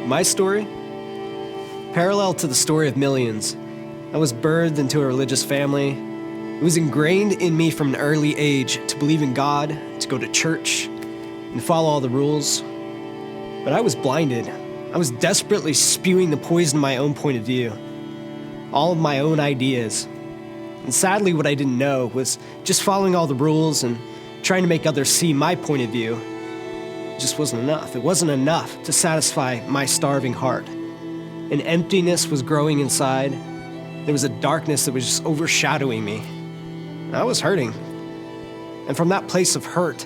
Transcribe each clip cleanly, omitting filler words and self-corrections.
My story? Parallel to the story of millions, I was birthed into a religious family. It was ingrained in me from an early age to believe in God, to go to church, and follow all the rules. But I was blinded. I was desperately spewing the poison of my own point of view, all of my own ideas. And sadly, what I didn't know was just following all the rules and trying to make others see my point of view just wasn't enough. It wasn't enough to satisfy my starving heart. An emptiness was growing inside. There was a darkness that was just overshadowing me. I was hurting. And from that place of hurt,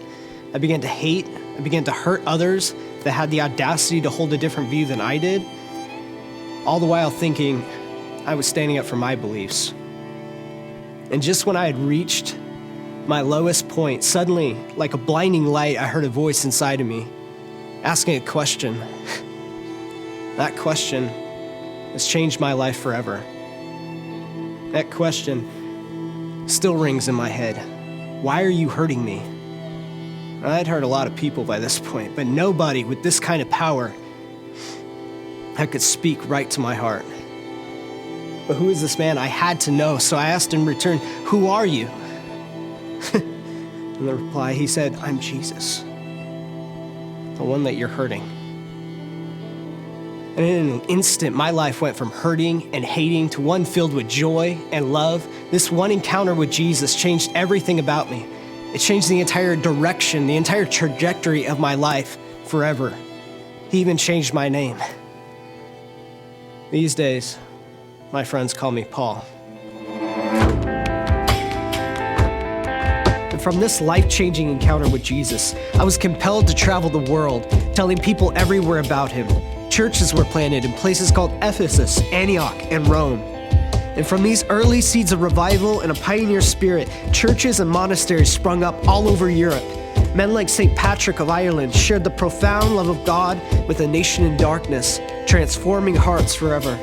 I began to hate. I began to hurt others that had the audacity to hold a different view than I did, all the while thinking I was standing up for my beliefs. And just when I had reached my lowest point, suddenly, like a blinding light, I heard a voice inside of me asking a question. That question has changed my life forever. That question still rings in my head. Why are you hurting me? I'd hurt a lot of people by this point, but nobody with this kind of power that could speak right to my heart. But who is this man? I had to know, so I asked in return, who are you? In the reply, he said, I'm Jesus, the one that you're hurting. And in an instant, my life went from hurting and hating to one filled with joy and love. This one encounter with Jesus changed everything about me. It changed the entire direction, the entire trajectory of my life forever. He even changed my name. These days, my friends call me Paul. And from this life-changing encounter with Jesus, I was compelled to travel the world, telling people everywhere about him. Churches were planted in places called Ephesus, Antioch, and Rome. And from these early seeds of revival and a pioneer spirit, churches and monasteries sprung up all over Europe. Men like St. Patrick of Ireland shared the profound love of God with a nation in darkness, transforming hearts forever.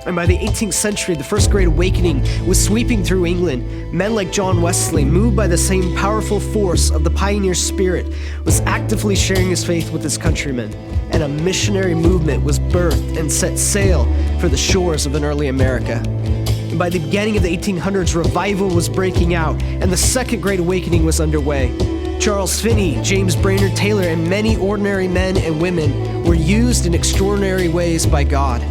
And by the 18th century, the First Great Awakening was sweeping through England. Men like John Wesley, moved by the same powerful force of the pioneer spirit, was actively sharing his faith with his countrymen. And a missionary movement was birthed and set sail for the shores of an early America. And by the beginning of the 1800s, revival was breaking out, and the Second Great Awakening was underway. Charles Finney, James Brainerd Taylor, and many ordinary men and women were used in extraordinary ways by God.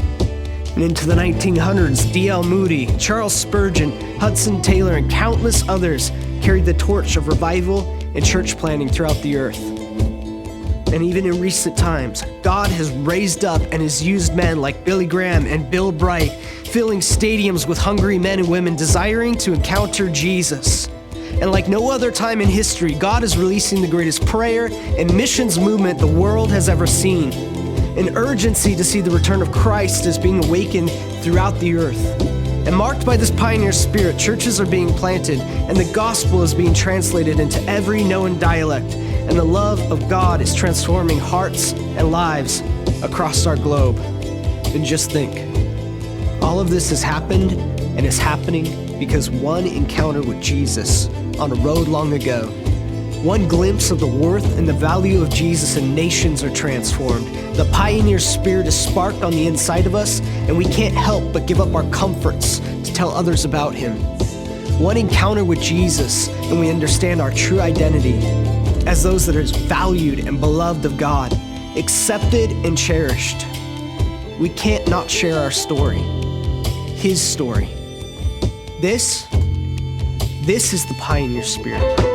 And into the 1900s, D.L. Moody, Charles Spurgeon, Hudson Taylor, and countless others carried the torch of revival and church planting throughout the earth. And even in recent times, God has raised up and has used men like Billy Graham and Bill Bright, filling stadiums with hungry men and women desiring to encounter Jesus. And like no other time in history, God is releasing the greatest prayer and missions movement the world has ever seen. An urgency to see the return of Christ is being awakened throughout the earth. And marked by this pioneer spirit, churches are being planted, and the gospel is being translated into every known dialect, and the love of God is transforming hearts and lives across our globe. And just think, all of this has happened and is happening because one encounter with Jesus on a road long ago. One glimpse of the worth and the value of Jesus, and nations are transformed. The pioneer spirit is sparked on the inside of us, and we can't help but give up our comforts to tell others about him. One encounter with Jesus, and we understand our true identity as those that are valued and beloved of God, accepted and cherished. We can't not share our story, his story. This is the pioneer spirit.